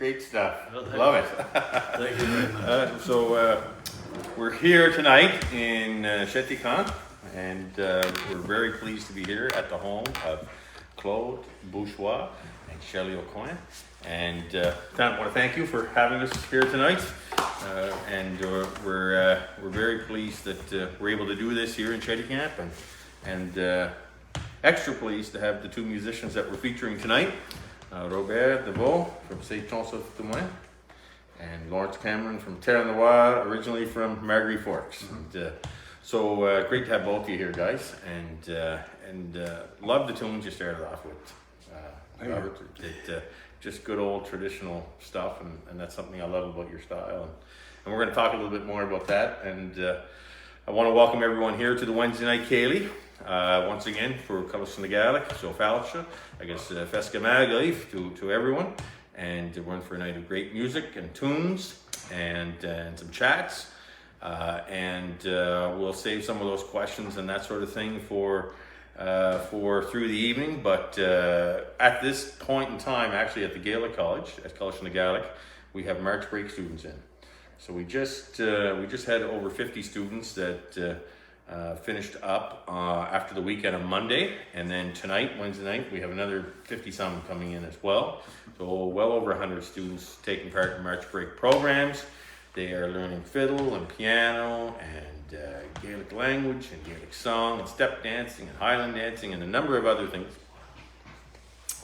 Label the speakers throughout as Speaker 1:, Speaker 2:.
Speaker 1: Great stuff.
Speaker 2: Well,
Speaker 1: Love it.
Speaker 2: Thank you very much.
Speaker 1: We're here tonight in Ceilidh, and we're very pleased to be here at the home of Claude Bourgeois and Shelley O'Coin. And I want to thank you for having us here tonight. We're very pleased that we're able to do this here in Ceilidh, and extra pleased to have the two musicians that we're featuring tonight, Robert Deveaux from Ceilidh, and Lawrence Cameron from Terre-Noire, originally from Margery Forks. And so great to have both of you here, guys, and love the tunes you started off with, Robert. Just good old traditional stuff, and that's something I love about your style. And we're going to talk a little bit more about that. And I want to welcome everyone here to the Wednesday night Ceilidh. Once again, for Colas na Gaelic, so Falcha, I guess Fesca Magalief to everyone. And we're in for a night of great music and tunes and some chats. We'll save some of those questions and that sort of thing for through the evening. But at this point in time, actually at the Gaelic College, at Colas na Gaelic, we have March break students in. So we just had over 50 students that finished up after the weekend on Monday, and then tonight, Wednesday night, we have another 50-some coming in as well. So well over 100 students taking part in March break programs. They are learning fiddle and piano and Gaelic language and Gaelic song and step dancing and Highland dancing and a number of other things.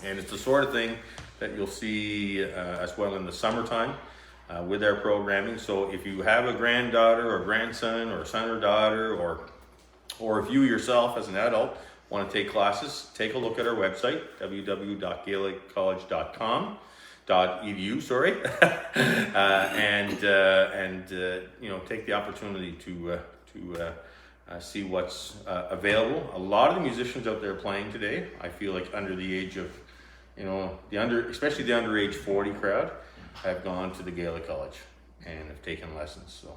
Speaker 1: And it's the sort of thing that you'll see as well in the summertime with our programming. So if you have a granddaughter or grandson or son or daughter, or if you yourself as an adult want to take classes, take a look at our website, www.gaeliccollege.com.edu, and take the opportunity to see what's available. A lot of the musicians out there playing today, I feel like under the age of, especially the under age 40 crowd, have gone to the Gaelic College and have taken lessons. So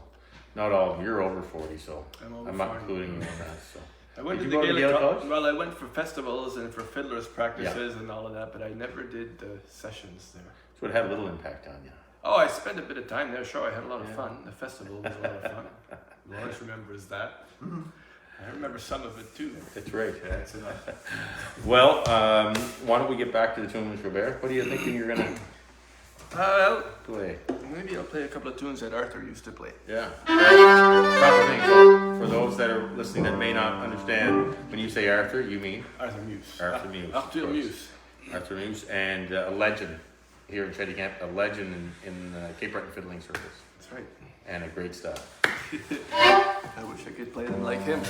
Speaker 1: not all of them. You're over 40, so I'm not including you in that. So
Speaker 2: I went
Speaker 1: did
Speaker 2: to
Speaker 1: you
Speaker 2: the
Speaker 1: go to
Speaker 2: Gaelic
Speaker 1: College?
Speaker 2: College. Well, I went for festivals and for fiddlers practices and all of that, but I never did the sessions there.
Speaker 1: So it had a little impact on you.
Speaker 2: Oh, I spent a bit of time there. Sure, I had a lot of fun. The festival was a lot of fun. Lawrence remembers that. I remember some of it too.
Speaker 1: That's right.
Speaker 2: That's enough.
Speaker 1: Well, why don't we get back to the tunes, Robert? What are you thinking you're gonna play?
Speaker 2: Maybe I'll play a couple of tunes that Arthur used to play.
Speaker 1: Yeah. Proper thing. So for those that are listening that may not understand, when you say Arthur, you mean
Speaker 2: Arthur Muse.
Speaker 1: Arthur Muse.
Speaker 2: Arthur Muse.
Speaker 1: Arthur Muse, and a legend here in Ceilidh, a legend in Cape Breton fiddling circles.
Speaker 2: That's right.
Speaker 1: And a great style.
Speaker 2: I wish I could play them like him.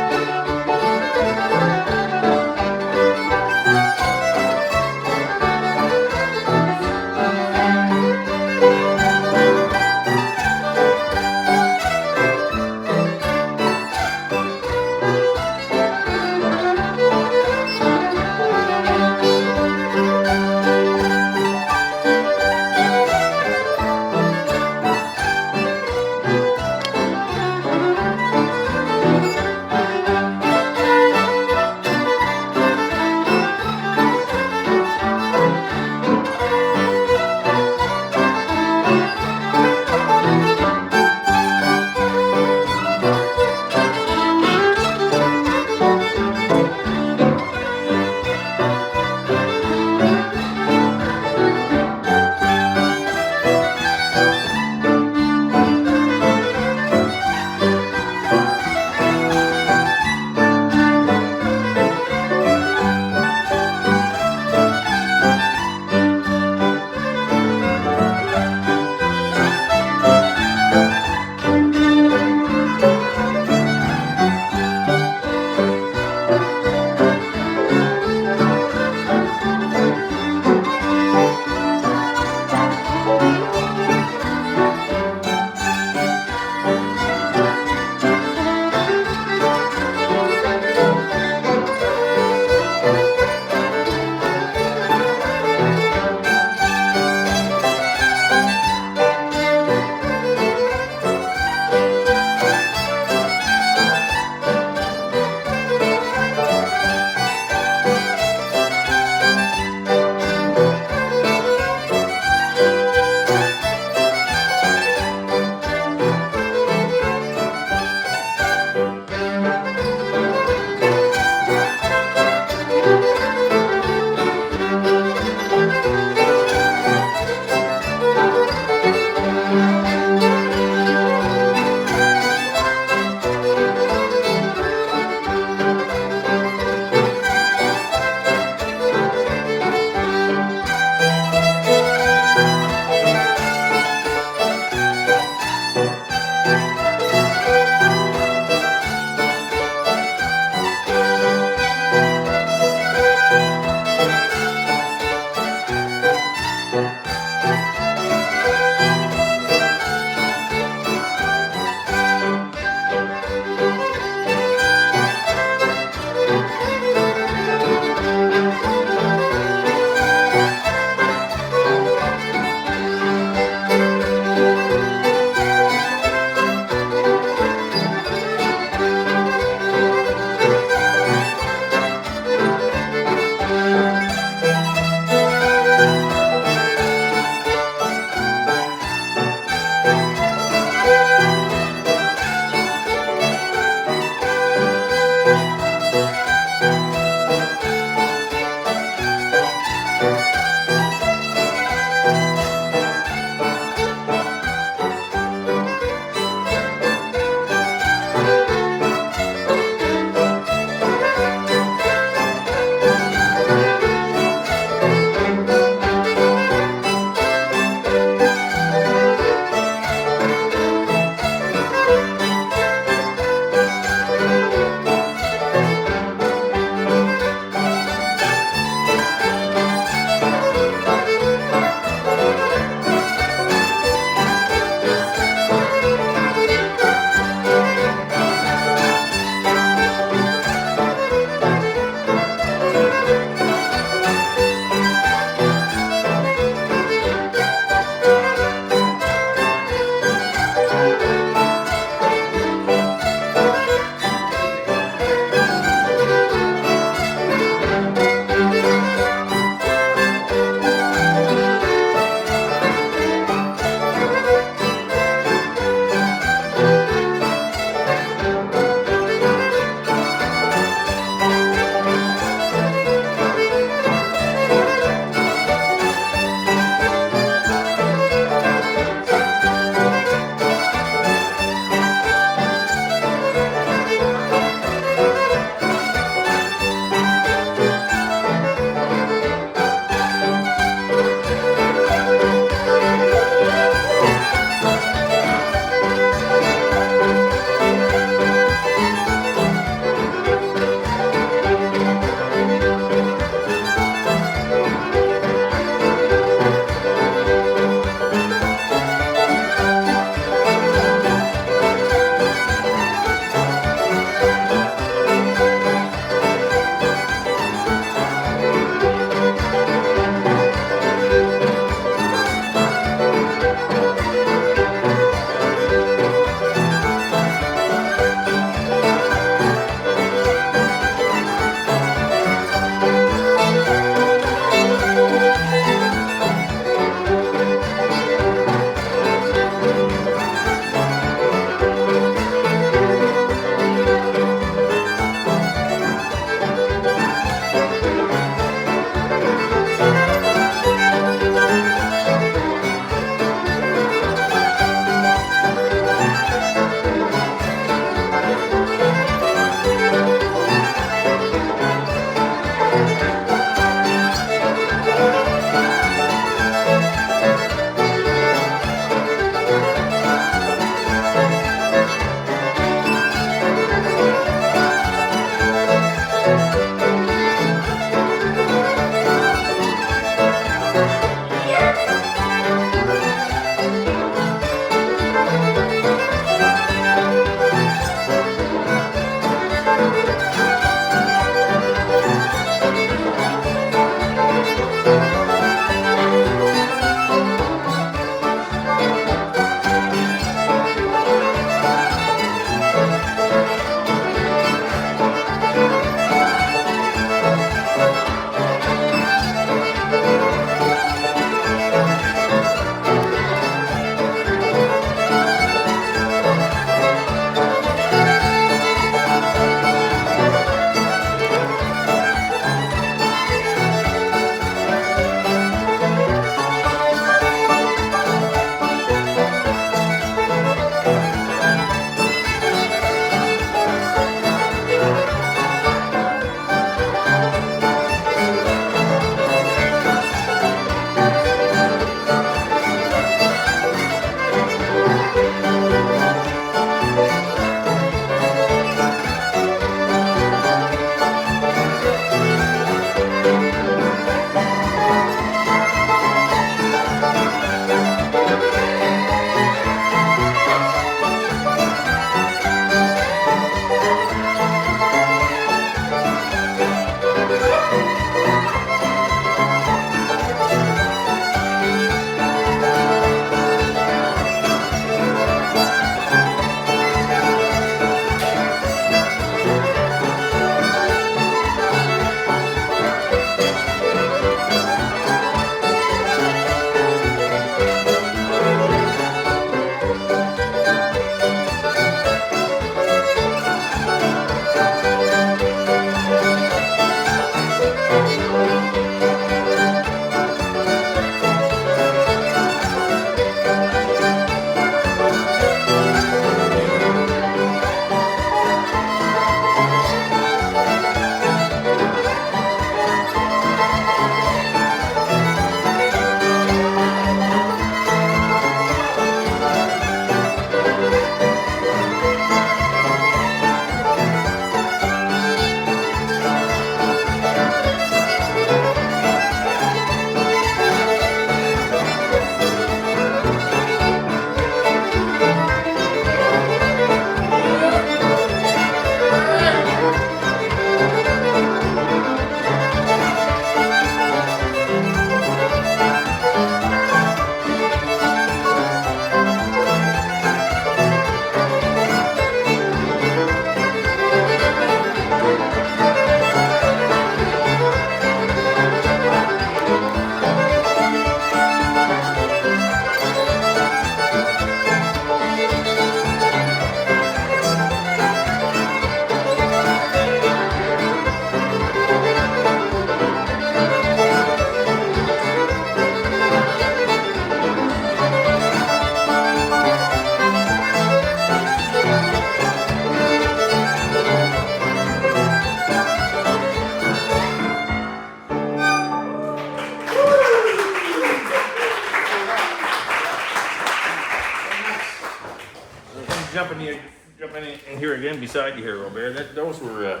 Speaker 1: jumping in here again beside you here, Robert. Those were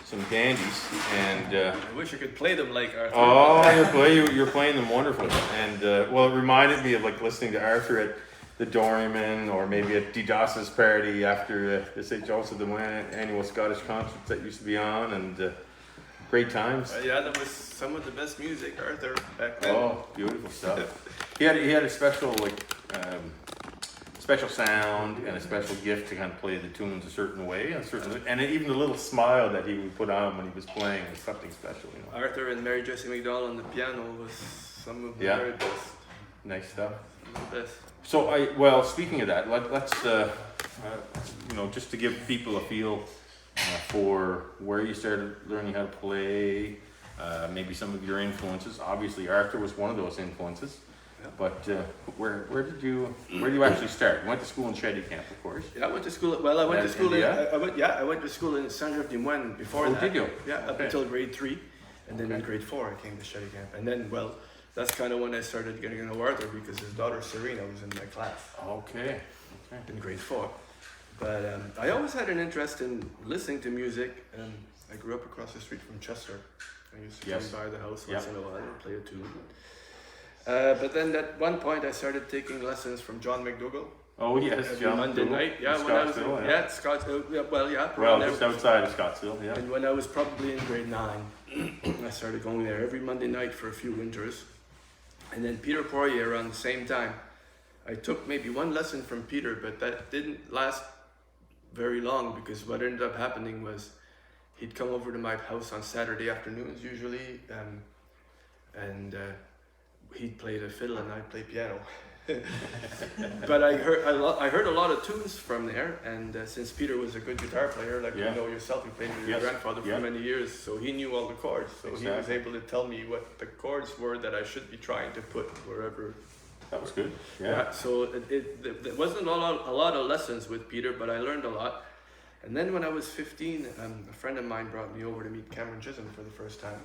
Speaker 1: some dandies, and
Speaker 2: I wish I could play them like Arthur.
Speaker 1: oh, you're playing them wonderful, and well, it reminded me of like listening to Arthur at the Doryman, or maybe at DDoS's party after the St. Joseph the annual Scottish concerts that used to be on, and great times.
Speaker 2: Yeah, that was some of the best music, Arthur, back then.
Speaker 1: Oh, beautiful stuff. He had a special special sound and a special gift to kind of play the tunes a certain way, and even the little smile that he would put on when he was playing was something special. You know.
Speaker 2: Arthur and Mary Jessie McDonald on the piano was some of the very best.
Speaker 1: Nice stuff.
Speaker 2: The best.
Speaker 1: So speaking of that, let's just to give people a feel for where you started learning how to play, maybe some of your influences. Obviously, Arthur was one of those influences. Yeah. But where did you actually start? You went to school in Ceilidh Camp, of course.
Speaker 2: Yeah, I went to school. Well, I went to school. I went to school in Saint-Jean-de-Moine before that.
Speaker 1: Did you?
Speaker 2: Yeah, up until grade 3, and then in grade 4 I came to Ceilidh Camp, and then that's kind of when I started getting to know Arthur, because his daughter Serena was in my class.
Speaker 1: Okay.
Speaker 2: In grade 4. But I always had an interest in listening to music, and I grew up across the street from Chester. I used to come by the house once in a while and play a tune. But then at one point I started taking lessons from John McDougall.
Speaker 1: Oh yes,
Speaker 2: every Monday night. Yeah, when I was Scottsdale.
Speaker 1: Just outside of Scottsdale. Yeah.
Speaker 2: And when I was probably in grade 9, I started going there every Monday night for a few winters. And then Peter Poirier around the same time. I took maybe one lesson from Peter, but that didn't last very long, because what ended up happening was he'd come over to my house on Saturday afternoons usually, and he'd play the fiddle and I'd play piano. But I heard a lot of tunes from there, and since Peter was a good guitar player, like you know yourself, you played with your grandfather for many years, so he knew all the chords. So he was able to tell me what the chords were that I should be trying to put wherever.
Speaker 1: That was good. Yeah.
Speaker 2: So it wasn't a lot of lessons with Peter, but I learned a lot. And then when I was 15, a friend of mine brought me over to meet Cameron Chisholm for the first time.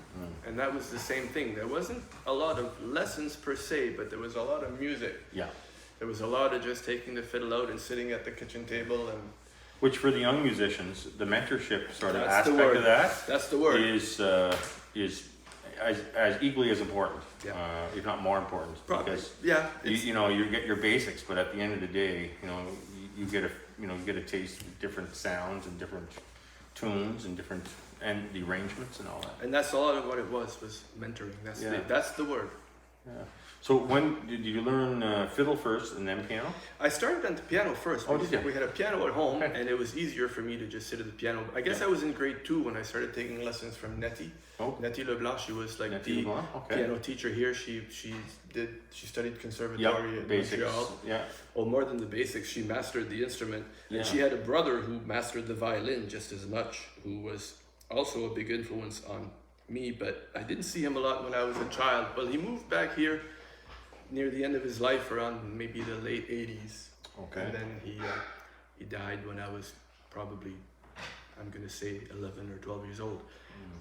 Speaker 2: And that was the same thing. There wasn't a lot of lessons per se, but there was a lot of music. Yeah. There was a lot of just taking the fiddle out and sitting at the kitchen table.
Speaker 1: Which for the young musicians, the mentorship sort of aspect of that
Speaker 2: that's the word.
Speaker 1: is as equally as important, if not more important.
Speaker 2: Probably.
Speaker 1: Because you get your basics, but at the end of the day, you get a taste of different sounds and different tunes and the arrangements and all that.
Speaker 2: And that's a lot of what it was mentoring. That's the word.
Speaker 1: Yeah. So when did you learn fiddle first and then piano?
Speaker 2: I started on the piano first.
Speaker 1: Oh, did you?
Speaker 2: We had a piano at home, and it was easier for me to just sit at the piano. I guess I was in grade 2 when I started taking lessons from Nettie. Oh. Nettie Leblanc. She was like the piano teacher here. She studied conservatory at Montreal.
Speaker 1: Yeah.
Speaker 2: Well, more than the basics, she mastered the instrument. And she had a brother who mastered the violin just as much, who was also a big influence on me, but I didn't see him a lot when I was a child. Well, he moved back here near the end of his life, around maybe the late 80s. Okay. And then he died when I was probably, I'm going to say 11 or 12 years old.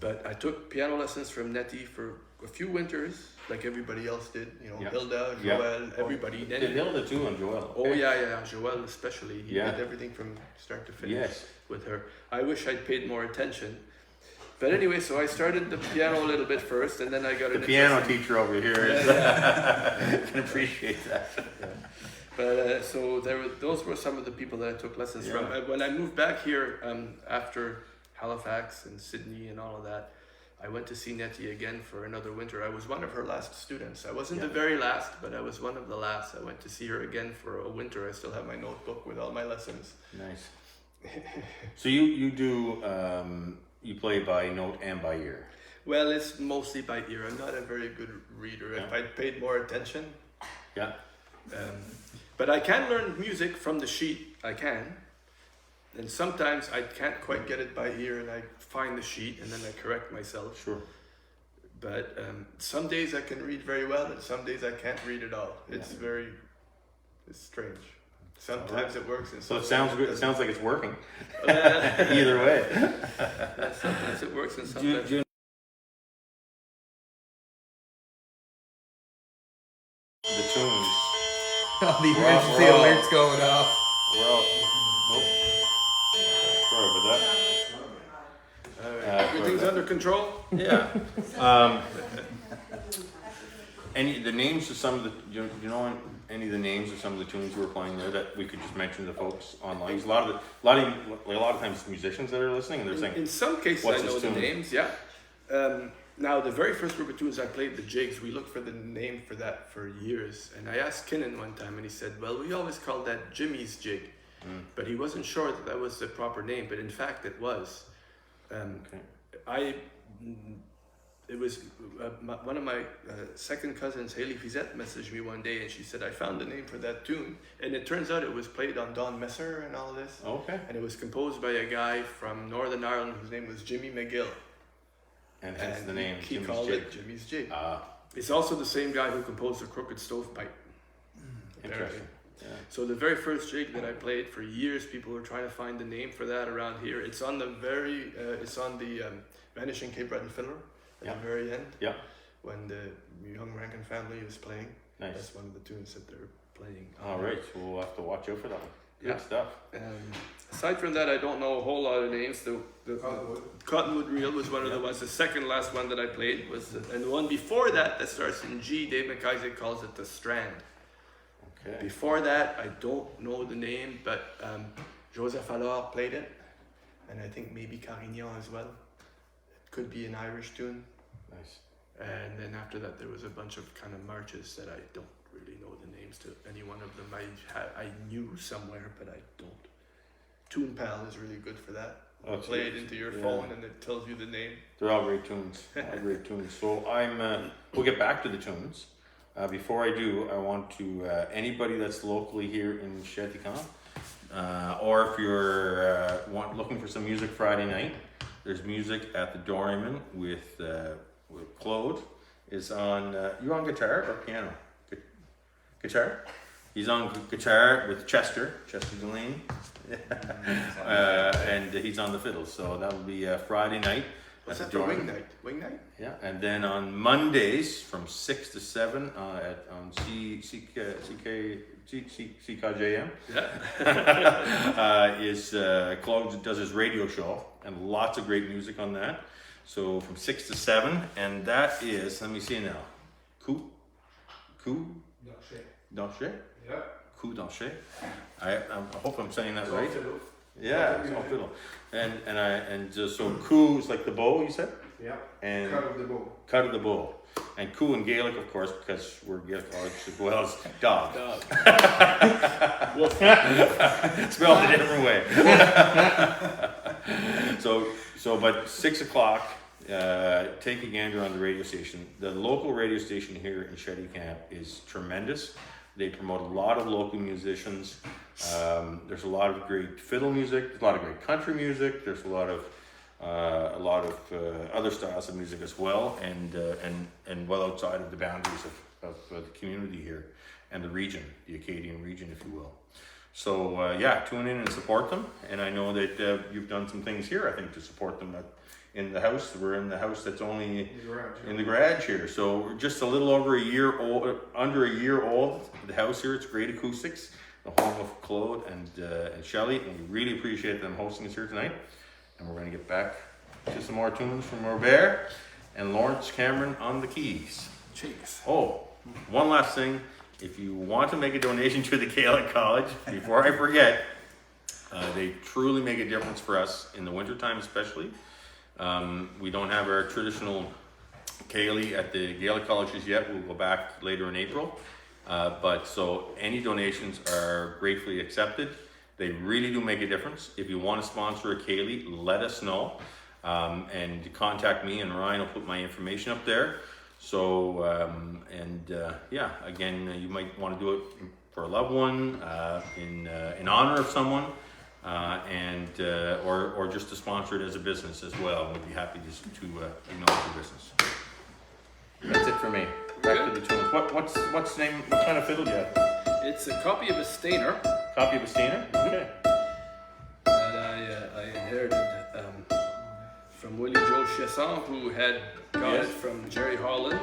Speaker 2: But I took piano lessons from Nettie for a few winters, like everybody else did. Hilda, Joel, everybody.
Speaker 1: Did Hilda too, and Joel?
Speaker 2: Oh yeah, Joel especially. He did everything from start to finish with her. I wish I'd paid more attention. But anyway, so I started the piano a little bit first, and then I got
Speaker 1: the piano teacher over here. Can appreciate that.
Speaker 2: Yeah. But so those were some of the people that I took lessons from. When I moved back here after Halifax and Sydney and all of that, I went to see Nettie again for another winter. I was one of her last students. I wasn't the very last, but I was one of the last. I went to see her again for a winter. I still have my notebook with all my lessons.
Speaker 1: Nice. So you do. You play by note and by ear?
Speaker 2: Well, it's mostly by ear. I'm not a very good reader. If I paid more attention.
Speaker 1: Yeah.
Speaker 2: But I can learn music from the sheet. I can. And sometimes I can't quite get it by ear, and I find the sheet and then I correct myself.
Speaker 1: Sure.
Speaker 2: But some days I can read very well, and some days I can't read at all. It's strange. Sometimes it works, and
Speaker 1: so it sounds good. It sounds like it's working. Either way.
Speaker 2: Sometimes it works, and sometimes.
Speaker 1: The tunes.
Speaker 3: The emergency alert's going off.
Speaker 1: We're all Sorry about that.
Speaker 2: Everything's under control?
Speaker 1: Yeah. Any the names of some of the you know any of the names of some of the tunes you were playing there that we could just mention to the folks online? 'Cause a lot of times it's musicians that are listening and they're saying,
Speaker 2: In some cases,
Speaker 1: "What's
Speaker 2: I know
Speaker 1: this
Speaker 2: the
Speaker 1: tune?"
Speaker 2: names. Yeah. Now, the very first group of tunes I played, the jigs, we looked for the name for that for years. And I asked Kinnan one time, and he said, "Well, we always called that Jimmy's jig," but he wasn't sure that that was the proper name. But in fact, it was. It was one of my second cousins, Ceilidh Fizette, messaged me one day, and she said, "I found the name for that tune," and it turns out it was played on Don Messer and all of this.
Speaker 1: Okay.
Speaker 2: And it was composed by a guy from Northern Ireland whose name was Jimmy McGill.
Speaker 1: And hence the name
Speaker 2: He
Speaker 1: Jimmy's
Speaker 2: called
Speaker 1: Jig.
Speaker 2: it Jimmy's Jig.
Speaker 1: Ah,
Speaker 2: It's also the same guy who composed the Crooked Stovepipe.
Speaker 1: interesting. Yeah.
Speaker 2: So the very first jig that I played for years, people were trying to find the name for that around here. It's on the Vanishing Cape Breton Fiddler at the very end.
Speaker 1: Yeah.
Speaker 2: When the young Rankin family is playing.
Speaker 1: Nice.
Speaker 2: That's one of the tunes that they're playing.
Speaker 1: All right, so we'll have to watch out for that one. Good
Speaker 2: Yeah.
Speaker 1: stuff.
Speaker 2: Aside from that, I don't know a whole lot of names. The Cottonwood Reel was one of the ones. The second last one that I played was, and the one before that starts in G. Dave McIsaac calls it the Strand.
Speaker 1: Okay.
Speaker 2: Before that, I don't know the name, but Joseph Allard played it, and I think maybe Carignan as well. It could be an Irish tune.
Speaker 1: Nice.
Speaker 2: And then after that, there was a bunch of kind of marches that I don't really know the names to any one of them. I knew somewhere, but I don't. Tune Pal is really good for that.
Speaker 1: Oh,
Speaker 2: Play it into your phone and it tells you the name.
Speaker 1: They're all great tunes. All great tunes. So we'll get back to the tunes. Before I do, I want to anybody that's locally here in Ceilidh, or if you're looking for some music Friday night, there's music at the Doryman with Claude. Is on. You on guitar or piano? Guitar. He's on guitar with Chester Delaney, and he's on the fiddle. So that'll be Friday night.
Speaker 2: What's that for Wing Night? Wing Night?
Speaker 1: Yeah, and then on Mondays from 6 to 7 on CKJM is Claude does his radio show and lots of great music on that. So from 6 to 7, and that is, let me see now, Coup d'Anché?
Speaker 3: Yeah.
Speaker 1: Coup d'Anché. I hope I'm saying that
Speaker 3: It's all
Speaker 1: right.
Speaker 3: fiddle.
Speaker 1: Yeah, it's all fiddle. So coup is like the bow, you said?
Speaker 3: Yeah.
Speaker 1: And
Speaker 3: Cut of the bow.
Speaker 1: cut of the bow. And coup in Gaelic, of course, because we're Gaelic college as well as dog. Spelled a different way. But 6 o'clock, take a gander on the radio station. The local radio station here in Ceilidh Camp is tremendous. They promote a lot of local musicians. There's a lot of great fiddle music. There's a lot of great country music. There's a lot of other styles of music as well, and well outside of the boundaries of the community here and the region, the Acadian region, if you will. So tune in and support them. And I know that you've done some things here, I think, to support them in the house. We're in the house that's only in the garage here. So we're just a little over a year old, under a year old. The house here, it's great acoustics. The home of Claude and Shelley, and we really appreciate them hosting us here tonight. And we're going to get back to some more tunes from Robert and Lawrence Cameron on the keys.
Speaker 2: Cheeks.
Speaker 1: Oh, one last thing. If you want to make a donation to the Gaelic College, before I forget, they truly make a difference for us in the wintertime especially. We don't have our traditional Ceilidh at the Gaelic colleges yet. We'll go back later in April. But so any donations are gratefully accepted. They really do make a difference. If you want to sponsor a Ceilidh, let us know. And contact me, and Ryan will put my information up there. So, again, you might want to do it for a loved one, in honor of someone, or just to sponsor it as a business as well. We'd be happy to acknowledge your business. That's it for me. Back to the tunes. What's the name? What kind of fiddle do you have?
Speaker 2: It's a copy of a Stainer
Speaker 1: Copy of a Steiner? Okay.
Speaker 2: that I inherited from Willie Joe Chesson, who had got it from Jerry Holland,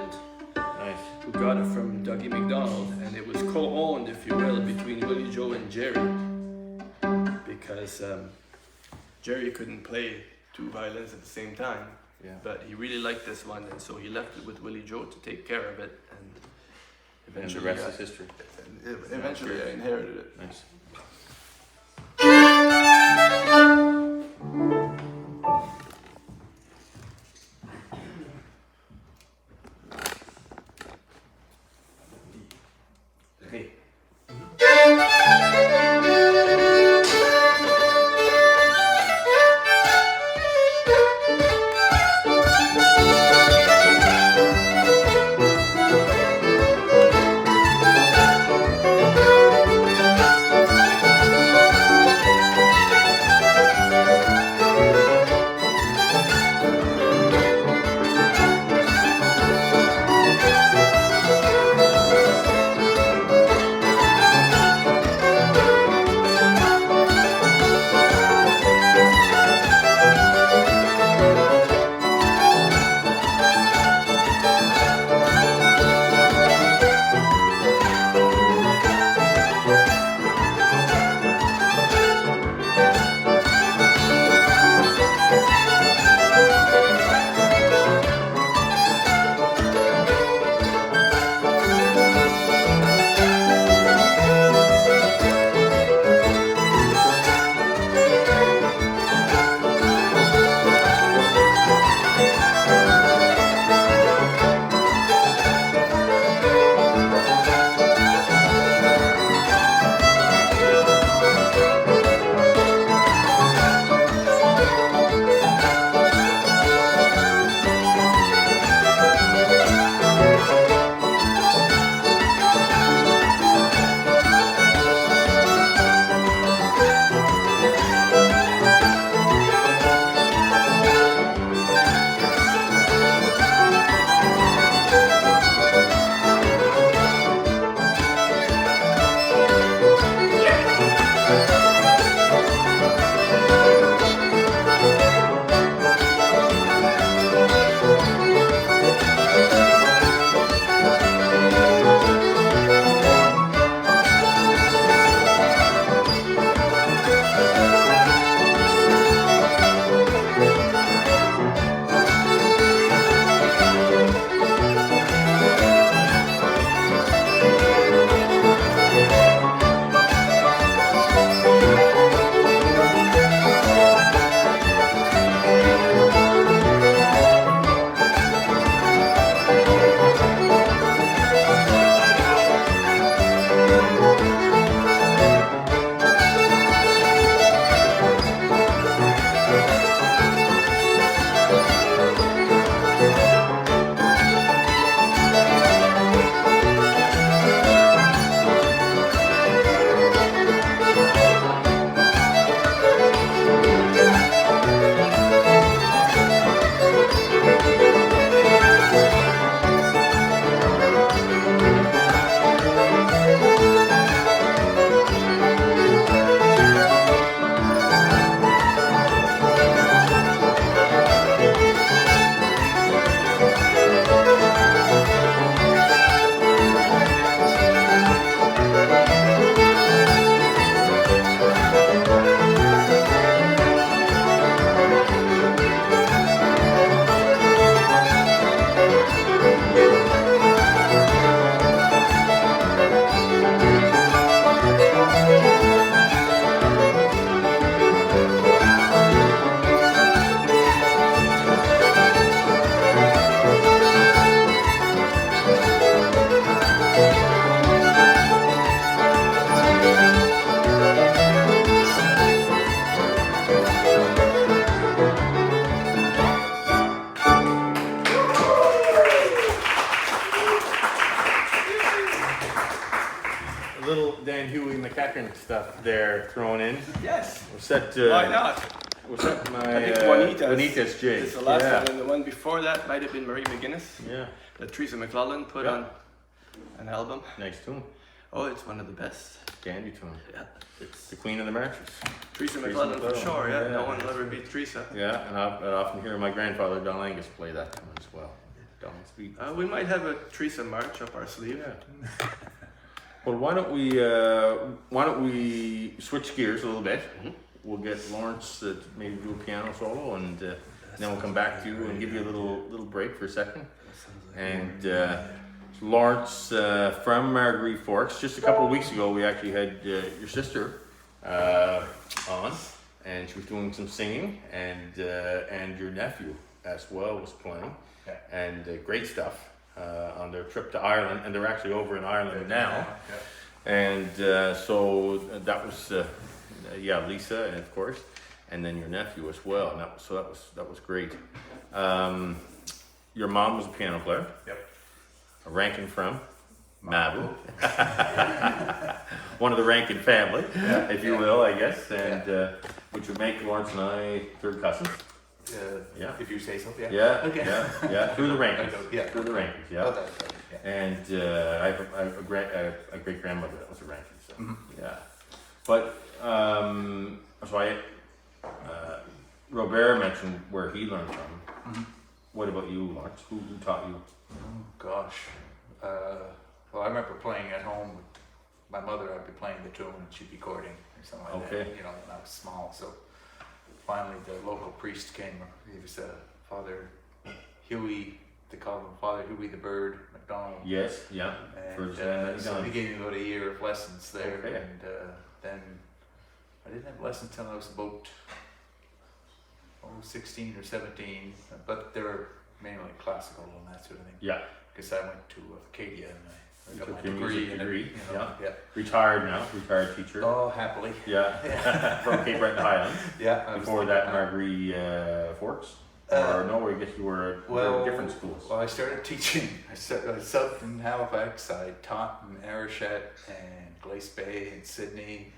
Speaker 1: Nice.
Speaker 2: who got it from Dougie McDonald, and it was co-owned, if you will, between Willie Joe and Jerry, because Jerry couldn't play 2 violins at the same time.
Speaker 1: Yeah.
Speaker 2: But he really liked this one, and so he left it with Willie Joe to take care of it, and
Speaker 1: And
Speaker 2: eventually,
Speaker 1: the rest is history.
Speaker 2: eventually I inherited it.
Speaker 1: Nice. Hey. Stuff there thrown in.
Speaker 2: Yes.
Speaker 1: Was that,
Speaker 2: Why not?
Speaker 1: Was that my
Speaker 2: I think
Speaker 1: Juanita's Jig?
Speaker 2: It's the last one, and the one before that might have been Marie McGuinness.
Speaker 1: Yeah.
Speaker 2: That Teresa McClellan put on an album.
Speaker 1: Nice tune.
Speaker 2: Oh, it's one of the best.
Speaker 1: Dandy tune.
Speaker 2: Yeah.
Speaker 1: It's the Queen of the Marches.
Speaker 2: Teresa McClellan for sure. Yeah. No one will ever beat Teresa.
Speaker 1: Yeah, and I'd often hear my grandfather Don Angus play that tune as well. Don's beat.
Speaker 2: We might have a Teresa march up our sleeve.
Speaker 1: Yeah. Well, why don't we switch gears a little bit? we'll get Lawrence to maybe do a piano solo, and then we'll come back to you and give you a little break for a second. And Lawrence from Marguerite Forks. Just a couple of weeks ago, we actually had your sister on, and she was doing some singing, and your nephew as well was playing, and great stuff on their trip to Ireland, and they're actually over in Ireland now. And so that was Lisa, and of course, and then your nephew as well. And that was great. Your mom was a piano player.
Speaker 3: Yep.
Speaker 1: A Rankin from Mabu. One of the Rankin family, if you will, I guess, and which would make Lawrence and I third cousins. Yeah.
Speaker 3: If you say so, yeah.
Speaker 1: Yeah.
Speaker 3: Okay.
Speaker 1: Yeah. Through the Rankins.
Speaker 3: Yeah.
Speaker 1: Through the Rankins. Yeah.
Speaker 3: Oh, that's right. Yeah.
Speaker 1: And I have a great grandmother that was a Rankin. So yeah. But so Robert mentioned where he learned from. What about you, Lawrence? Who taught you?
Speaker 3: Oh gosh. Well, I remember playing at home with my mother. I'd be playing the tune and she'd be chording or something like that. You know, when I was small. So finally, the local priest came. He was Father Huey. They called him Father Huey the Bird McDonald.
Speaker 1: Yes. Yeah.
Speaker 3: And so he gave me about a year of lessons there, and then I didn't have lessons until I was about 16 or 17, but they were mainly classical and that sort of thing.
Speaker 1: Yeah.
Speaker 3: Because I went to Acadia and I got my
Speaker 1: your
Speaker 3: degree.
Speaker 1: music degree.
Speaker 3: Yeah.
Speaker 1: Retired now. Retired teacher.
Speaker 3: Oh, happily.
Speaker 1: Yeah. From Cape Breton Highlands.
Speaker 3: Yeah.
Speaker 1: Before that, Marguerite Forks. Or no, I guess you were at different schools.
Speaker 3: Well, I started teaching. I subbed in Halifax. I taught in Ayrshire and Glace Bay and Sydney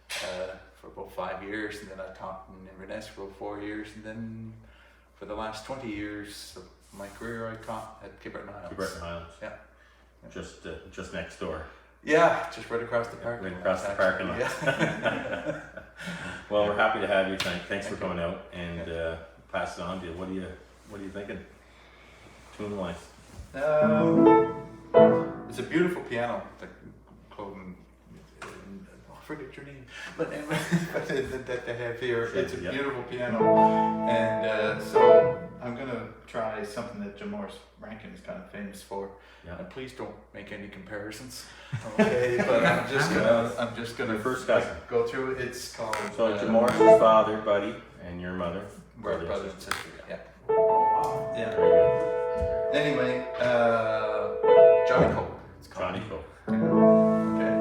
Speaker 3: for about 5 years, and then I taught in Inverness for about 4 years, and then for the last 20 years of my career, I taught at Cape Breton Highlands.
Speaker 1: Cape Breton Highlands.
Speaker 3: Yeah.
Speaker 1: Just next door.
Speaker 3: Yeah, just right across the parking lot.
Speaker 1: Right across the parking lot.
Speaker 3: Yeah.
Speaker 1: Well, we're happy to have you tonight. Thanks for coming out, and pass it on to you. What are you thinking, tune-wise?
Speaker 3: It's a beautiful piano that Cloden, I forget your name, but that they have here. It's a beautiful piano, and so I'm gonna try something that Jim Morris Rankin is kind of famous for.
Speaker 1: Yeah.
Speaker 3: And please don't make any comparisons, okay? But I'm just gonna
Speaker 1: first cousin.
Speaker 3: go through it. It's called.
Speaker 1: So Jim Morris's father, Buddy, and your mother.
Speaker 3: Brother and sister. Yeah.
Speaker 1: Yeah.
Speaker 3: Yeah.
Speaker 1: Very good.
Speaker 3: Anyway, Johnny Cole. It's called.
Speaker 1: Johnny Cole.
Speaker 3: Okay.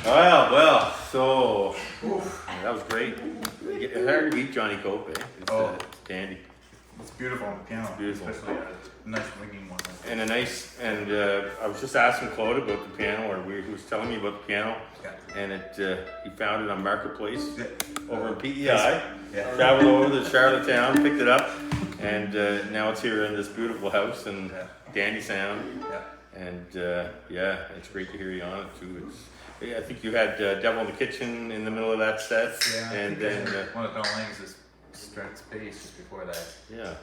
Speaker 1: So that was great. It's hard to beat Johnny Cope, eh? It's dandy.
Speaker 3: It's beautiful on the piano.
Speaker 1: It's beautiful.
Speaker 3: Especially a nice ringing one.
Speaker 1: I was just asking Claude about the piano, or he was telling me about the piano, and he found it on Marketplace over in PEI.
Speaker 3: Yeah.
Speaker 1: Traveled over to Charlottetown, picked it up, and now it's here in this beautiful house and dandy sound.
Speaker 3: Yeah.
Speaker 1: And it's great to hear you on it too. I think you had Devil in the Kitchen in the middle of that set, and then
Speaker 3: one of Don Lang's is Strats Bass just before that.
Speaker 1: Yeah.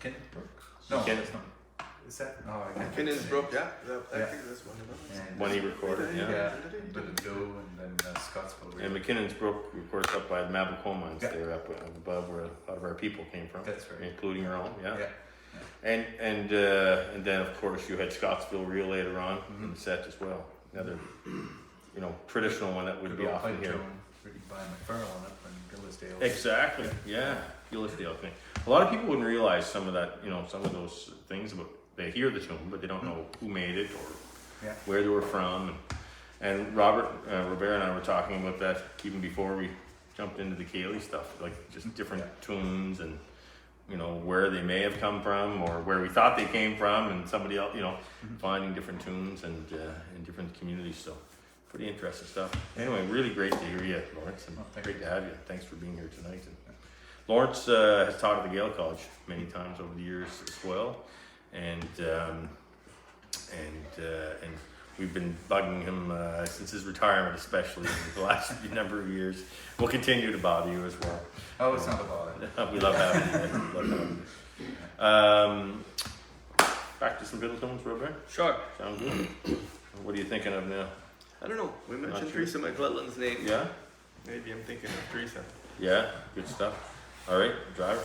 Speaker 3: McKinnon Brook? No,
Speaker 1: McKinnon.
Speaker 3: it's not. Is that? No, I can't.
Speaker 2: McKinnon's Brook, I
Speaker 3: Yeah.
Speaker 2: think that's one of them.
Speaker 3: And,
Speaker 1: when he recorded,
Speaker 3: yeah, with the Deveaux and then Scottsville.
Speaker 1: And McKinnon's Brook, of course, up by the Mabel coal mines.
Speaker 3: Yeah.
Speaker 1: They're up above where a lot of our people came from.
Speaker 3: That's right.
Speaker 1: Including your own, yeah.
Speaker 3: Yeah.
Speaker 1: And then of course you had Scottsville Reel later on in the set as well. Another, traditional one that would be often here.
Speaker 3: Written by McFarlane up in Gillisdale.
Speaker 1: Exactly. Yeah, Gillisdale thing. A lot of people wouldn't realize some of that. Some of those things about they hear the tune, but they don't know who made it or where they were from. And Robert and I were talking about that even before we jumped into the Ceilidh stuff, like just different tunes and where they may have come from or where we thought they came from, and somebody else, finding different tunes and in different communities. So pretty interesting stuff. Anyway, really great to hear you, Lawrence, and great to have you. Thanks for being here tonight. And Lawrence has taught at the Gaelic College many times over the years as well, and we've been bugging him since his retirement, especially in the last number of years. We'll continue to bother you as well.
Speaker 3: Oh, it's not a bother.
Speaker 1: We love having you. Back to some fiddle tunes, Robert.
Speaker 2: Sure.
Speaker 1: Sound good. What are you thinking of now?
Speaker 2: I don't know. We mentioned
Speaker 1: sure.
Speaker 2: Teresa McClellan's name.
Speaker 1: Yeah?
Speaker 2: Maybe I'm thinking of Teresa.
Speaker 1: Yeah? Good stuff. All right, driver.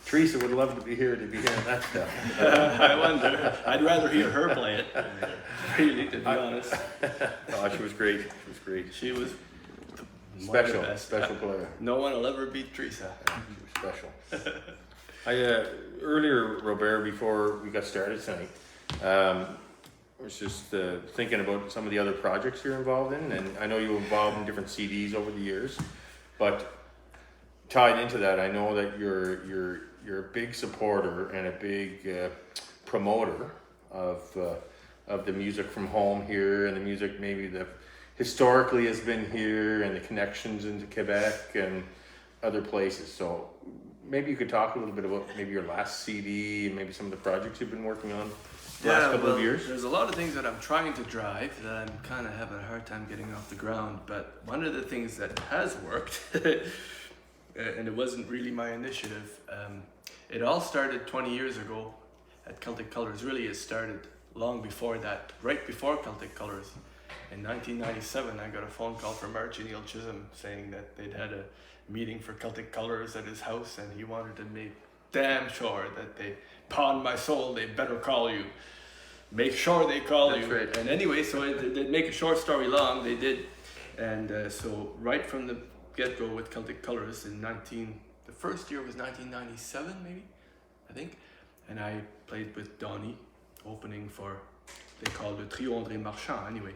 Speaker 1: Teresa would love to be hearing that stuff.
Speaker 2: I wonder. I'd rather hear her play it. Really, to be honest.
Speaker 1: Oh, she was great. She was great.
Speaker 2: She was
Speaker 1: Special player.
Speaker 2: No one will ever beat Teresa.
Speaker 1: She was special. Earlier, Robert, before we got started tonight, I was just thinking about some of the other projects you're involved in, and I know you were involved in different CDs over the years, but tied into that, I know that you're a big supporter and a big promoter of the music from home here, and the music maybe that historically has been here, and the connections into Quebec and other places. So maybe you could talk a little bit about maybe your last CD and maybe some of the projects you've been working on the last couple of years.
Speaker 2: There's a lot of things that I'm trying to drive that I'm kind of having a hard time getting off the ground, but one of the things that has worked, and it wasn't really my initiative, it all started 20 years ago at Celtic Colours. Really, it started long before that, right before Celtic Colours. In 1997, I got a phone call from Archie Neil Chisholm saying that they'd had a meeting for Celtic Colours at his house, and he wanted to make damn sure that they, pawn my soul, they better call you. Make sure they call
Speaker 1: That's
Speaker 2: you.
Speaker 1: right.
Speaker 2: And anyway, so they'd make a short story long, they did. And so right from the get-go with Celtic Colours the first year was 1997 maybe, I think. And I played with Donnie, opening for, they called the Trio André Marchand anyway.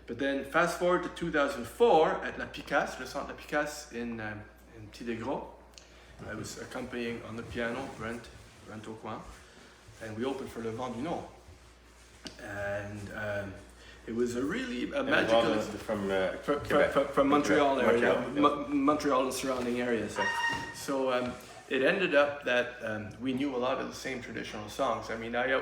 Speaker 2: But then fast forward to 2004 at La Picasse, Le Centre La Picasse in Deveaux. I was accompanying on the piano Brent Aucoin, and we opened for Le Vent du Nord. And it was a really magical...
Speaker 1: From
Speaker 2: Montreal area,
Speaker 1: Montreal,
Speaker 2: Montreal and surrounding areas. So it ended up that we knew a lot of the same traditional songs. I mean, I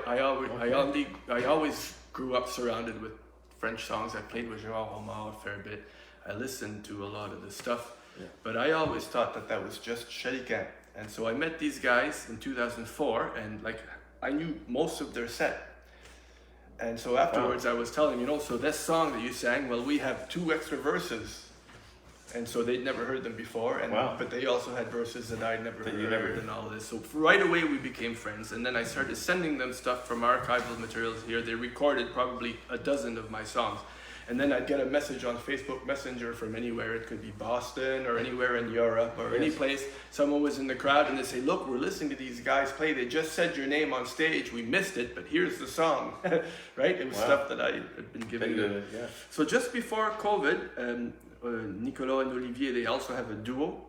Speaker 2: always grew up surrounded with French songs. I played with Gérard Romard a fair bit. I listened to a lot of the stuff, but I always thought that was just Ceilidh. And so I met these guys in 2004, and like I knew most of their set. And so afterwards, I was telling so this song that you sang, well, we have 2 extra verses, and so they'd never heard them before, and but they also had verses that I'd never heard, and all of this. So right away we became friends, and then I started sending them stuff from archival materials here. They recorded probably a dozen of my songs, and then I'd get a message on Facebook Messenger from anywhere. It could be Boston or anywhere in Europe or any place. Someone was in the crowd, and they say, "Look, we're listening to these guys play. They just said your name on stage. We missed it, but here's the song." Right? It was stuff that I had been giving them. So just before COVID, Nicolas and Olivier, they also have a duo,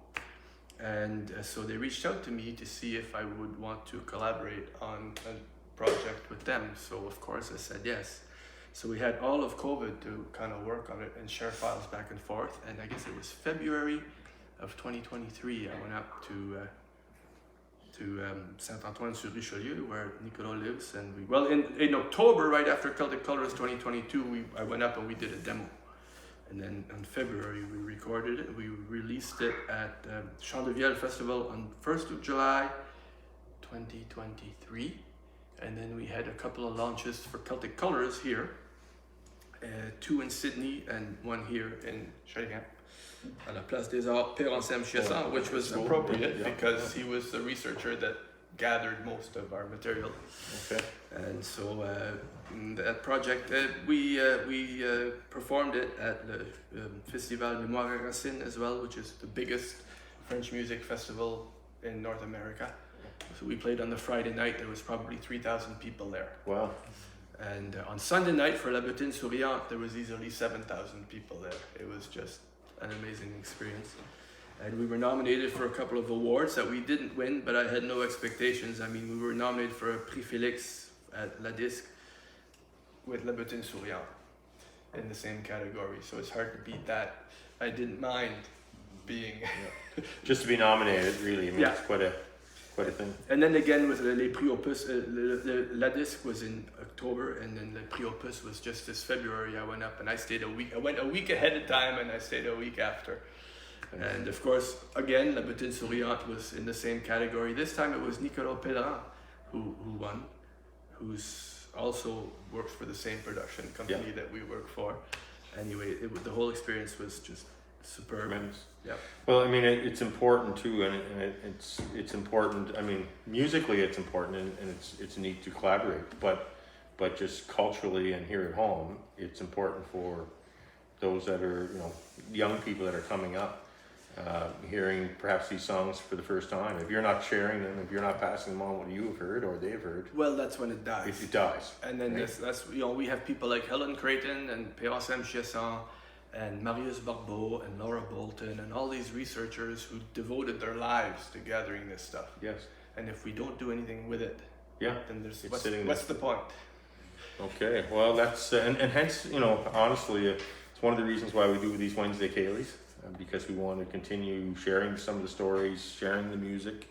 Speaker 2: and so they reached out to me to see if I would want to collaborate on a project with them. So of course I said yes. So we had all of COVID to kind of work on it and share files back and forth, and I guess it was February of 2023 I went up to Saint-Antoine-sur-Richelieu, where Nicolas lives, and in October, right after Celtic Colours 2022, I went up and we did a demo. And then in February, we recorded it. We released it at Champ de Vielle Festival on 1st of July, 2023. And then we had a couple of launches for Celtic Colours here. 2 in Sydney and 1 here in Ceilidh, à la Place des Arts, Père Anselme Chiasson, which was appropriate because he was the researcher that gathered most of our material.
Speaker 1: Okay.
Speaker 2: And so that project, we performed it at the Festival de Moira Racine as well, which is the biggest French music festival in North America. So we played on the Friday night. There was probably 3,000 people there.
Speaker 1: Wow.
Speaker 2: And on Sunday night for La Bottine Souriante, there was easily 7,000 people there. It was just an amazing experience. And we were nominated for a couple of awards that we didn't win, but I had no expectations. I mean, we were nominated for a Prix Félix at La Disque with La Bottine Souriante in the same category. So it's hard to beat that. I didn't mind being...
Speaker 1: Just to be nominated, really. I mean, it's quite a thing.
Speaker 2: And then again with Les Prix Opus, La Disque was in October, and then the Prix Opus was just this February. I went up and I stayed a week. I went a week ahead of time and I stayed a week after. And of course, again, La Bottine Souriante was in the same category. This time it was Nicolas Pellerin who won, who's also works for the same production company that we work for. Anyway, the whole experience was just Superb.
Speaker 1: Tremendous.
Speaker 2: Yep.
Speaker 1: Well, I mean, it's important too, and it's important. I mean, musically, it's important, and it's neat to collaborate. But just culturally and here at home, it's important for those that are, you know, young people that are coming up, hearing perhaps these songs for the first time. If you're not sharing them, if you're not passing them on what you've heard or they've heard,
Speaker 2: Well, that's when it dies.
Speaker 1: it dies.
Speaker 2: And then
Speaker 1: Right.
Speaker 2: that's you know, we have people like Helen Creighton and P.S.M. Chiasson and Marius Barbeau and Laura Bolton and all these researchers who devoted their lives to gathering this stuff.
Speaker 1: Yes.
Speaker 2: And if we don't do anything with it,
Speaker 1: Yeah.
Speaker 2: then there's
Speaker 1: It's sitting
Speaker 2: what's the point?
Speaker 1: Okay, well, that's and hence, you know, honestly, it's one of the reasons why we do these Wednesday Ceilidhs, because we want to continue sharing some of the stories, sharing the music,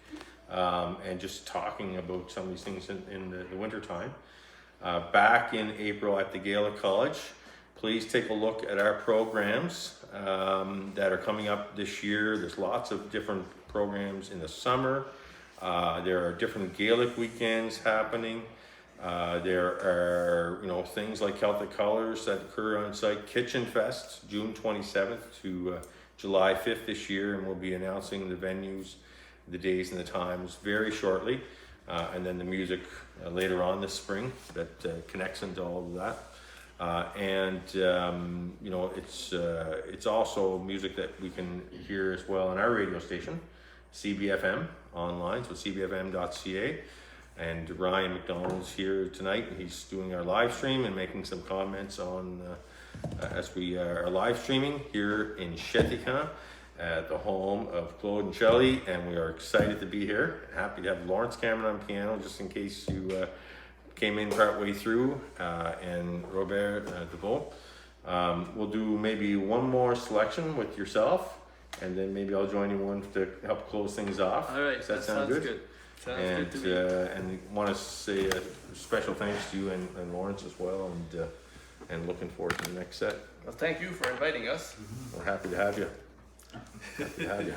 Speaker 1: and just talking about some of these things in the winter time. Back in April at the Gaelic College, please take a look at our programs that are coming up this year. There's lots of different programs in the summer. There are different Gaelic weekends happening. There are, you know, things like Celtic Colors that occur on site. Kitchen Fest, June 27th to July 5th this year, and we'll be announcing the venues, the days and the times very shortly. And then the music later on this spring that connects into all of that. You know, it's also music that we can hear as well on our radio station, CBFM online, so cbfm.ca. And Ryan McDonald's here tonight, and he's doing our live stream and making some comments on as we are live streaming here in Ceilidh at the home of Claude and Shelley, and we are excited to be here. Happy to have Lawrence Cameron on piano, just in case you came in partway through, and Robert Deveaux. We'll do maybe one more selection with yourself, and then maybe I'll join you one to help close things off.
Speaker 2: All right,
Speaker 1: Does that
Speaker 2: sounds
Speaker 1: sound good?
Speaker 2: Sounds good to me.
Speaker 1: And want to say a special thanks to you and Lawrence as well, and looking forward to the next set.
Speaker 2: Well, thank you for inviting us.
Speaker 1: We're happy to have you. Happy to have you.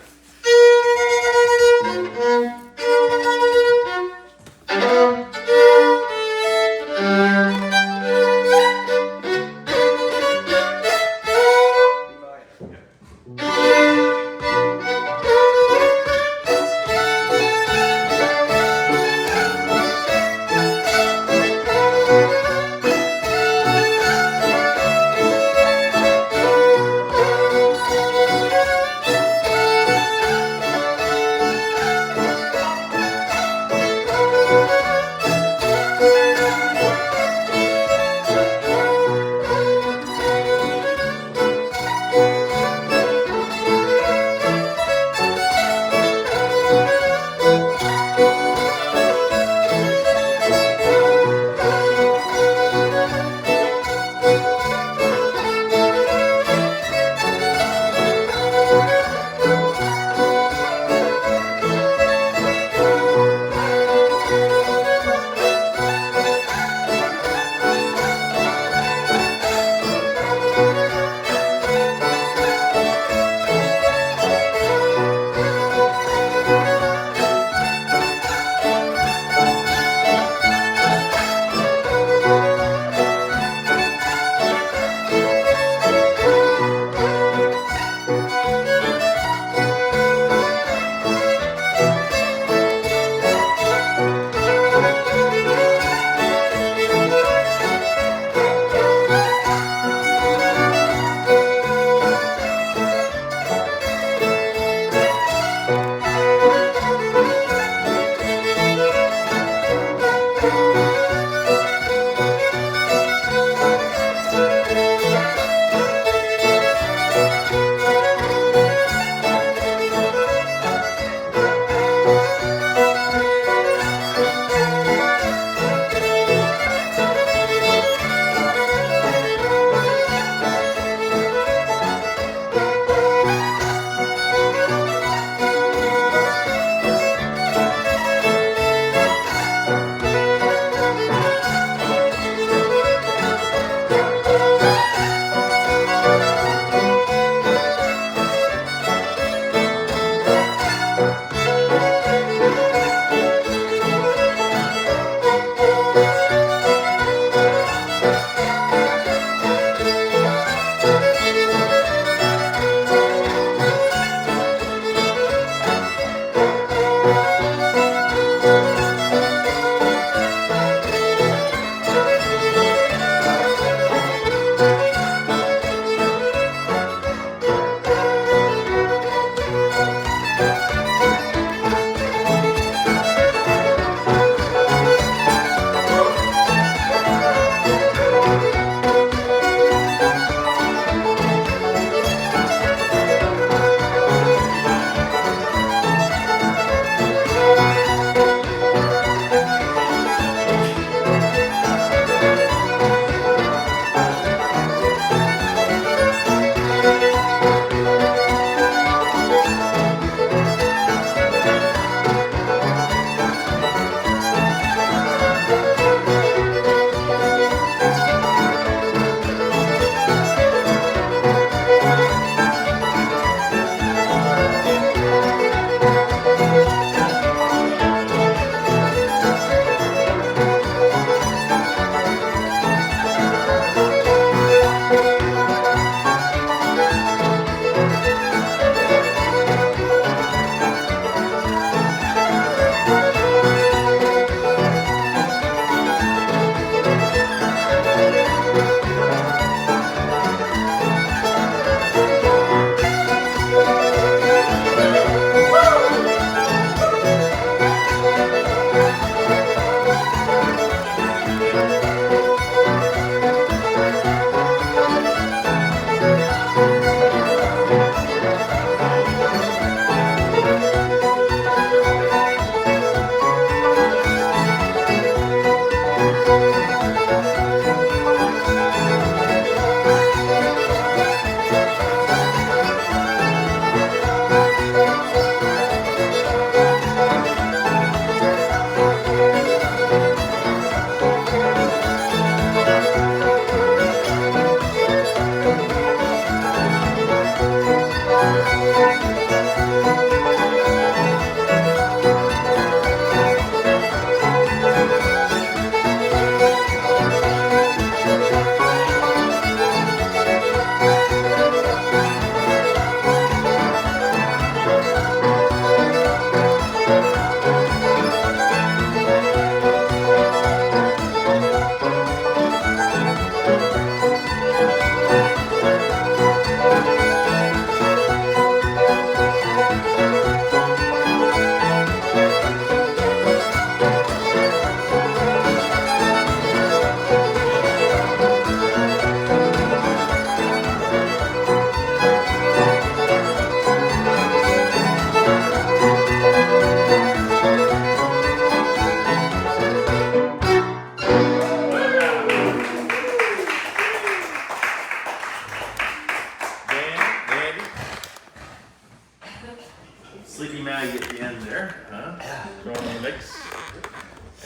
Speaker 1: Sleepy Maggie at the end there, huh? Throwing in the mix.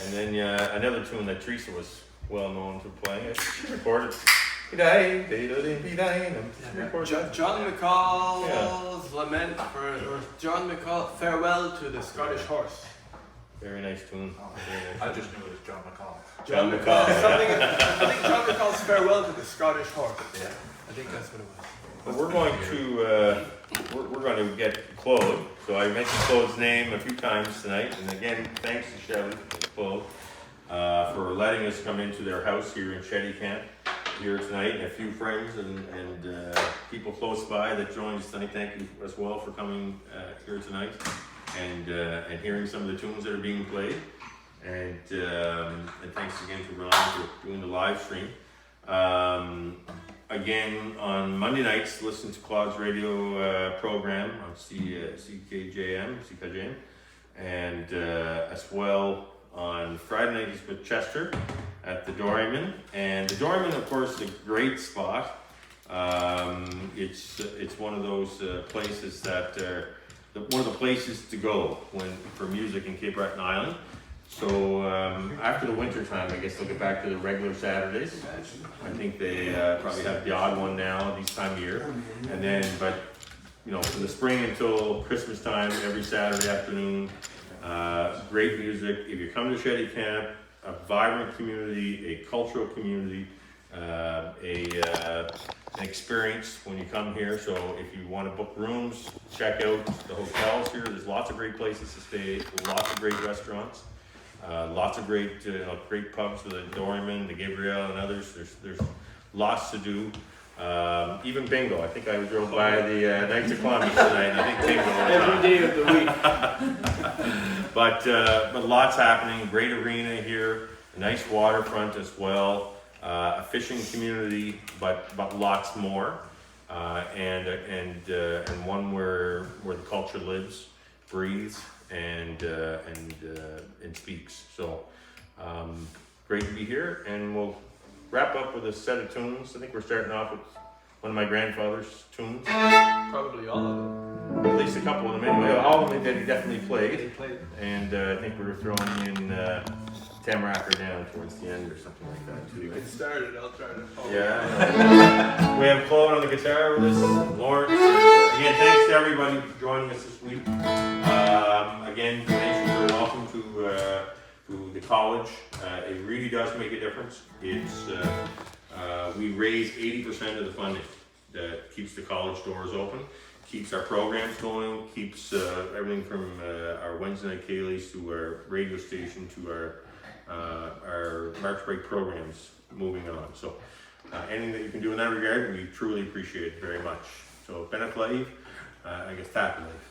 Speaker 1: And then another tune that Teresa was well known for playing. She recorded.
Speaker 2: John McCall's lament or John McCall, Farewell to the Scottish Horse.
Speaker 1: Very nice tune. Very nice.
Speaker 3: I just knew it was John McCall.
Speaker 1: John McCall.
Speaker 2: I think John McCall's Farewell to the Scottish Horse.
Speaker 3: Yeah.
Speaker 2: I think that's what it was.
Speaker 1: But we're going to we're going to get Claude. So I mentioned Claude's name a few times tonight, and again, thanks to Shelley and Claude for letting us come into their house here in Shetty Camp here tonight, and a few friends and people close by that joined us tonight. Thank you as well for coming here tonight and hearing some of the tunes that are being played. And thanks again to Ron for doing the live stream. Again, on Monday nights, listen to Claude's radio program on CKJM, and as well on Friday nights with Chester at the Doryman. And the Doryman, of course, is a great spot. It's one of those places that one of the places to go for music in Cape Breton Island. So after the winter time, I guess they'll get back to the regular Saturdays. I think they probably have the odd one now this time of year. And then, but you know, from the spring until Christmas time, every Saturday afternoon, great music. If you come to Shetty Camp, a vibrant community, a cultural community, an experience when you come here. So if you want to book rooms, check out the hotels here. There's lots of great places to stay, lots of great restaurants. Lots of great pubs with the Doryman, the Gabriel, and others. There's lots to do. Even bingo. I think I drove by the Knights of Columbus tonight, and I think bingo
Speaker 2: Every day of the week.
Speaker 1: But lots happening. Great arena here. A nice waterfront as well. A fishing community, but lots more. And one where the culture lives, breathes, and speaks. So great to be here, and we'll wrap up with a set of tunes. I think we're starting off with one of my grandfather's tunes.
Speaker 2: Probably all of them.
Speaker 1: At least a couple of them anyway. All of them that he definitely
Speaker 2: They
Speaker 1: played.
Speaker 2: played.
Speaker 1: And I think we were throwing in Tamaracker down towards the end or something like that too.
Speaker 2: You can start it, I'll try to follow.
Speaker 1: Yeah. We have Claude on the guitar with us, Lawrence. Again, thanks to everybody for joining us this week. Again, donations are welcome to the college. It really does make a difference. We raise 80% of the funding that keeps the college doors open, keeps our programs going, keeps everything from our Wednesday night Kayleys to our radio station to our March break programs moving on. So anything that you can do in that regard, we truly appreciate it very much. So Bennett Live, I guess Tap Live.